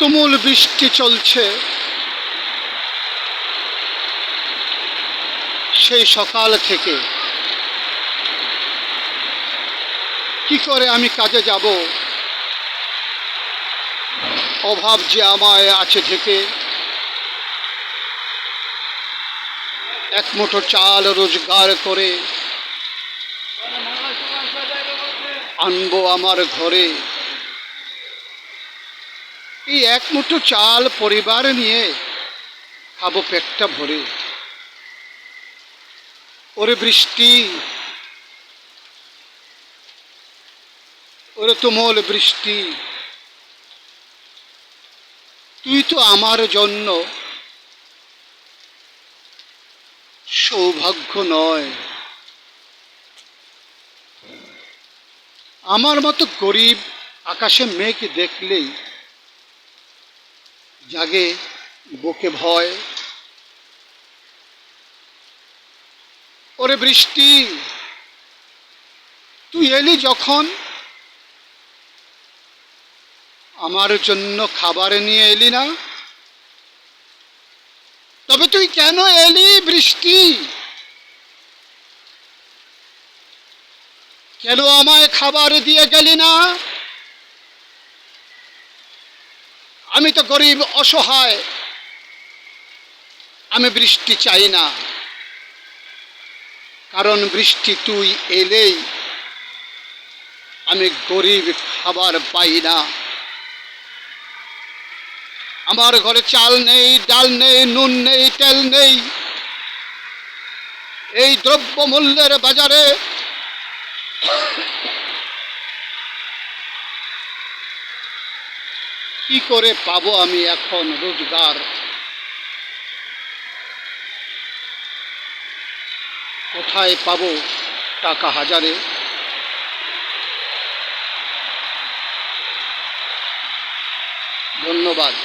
তুমুল বৃষ্টি চলছে, সেই সকাল থেকে। কি করে আমি কাজে যাব? অভাব যে আমায় আছে ঢেকে। এক মুঠো চাল রোজগার করে আনবো আমার ঘরে। এই এক মুঠো চাল পরিবার নিয়ে খাবো পেটটা ভরে। ওরে বৃষ্টি, ওরে তুমুল বৃষ্টি, তুই তো আমার জন্য সৌভাগ্য নয়। আমার মতো গরিব আকাশে মেঘ দেখলেই জাগে বুকে ভয়। ওরে বৃষ্টি, তুই এলি যখন আমার জন্য খাবার নিয়ে এলি না। তবে তুই কেন এলি বৃষ্টি? কেন আমায় খাবার দিয়ে গেলি না? আমি তো গরিব অসহায়, আমি বৃষ্টি চাই না। কারণ বৃষ্টি তুই এলেই আমি গরিব খাবার পাই না। আমার ঘরে চাল নেই, ডাল নেই, নুন নেই, তেল নেই। এই দ্রব্যমূল্যের বাজারে কি করে পাবো আমি এখন রোজগার? কোথায় পাবো টাকা হাজারে? ধন্যবাদ।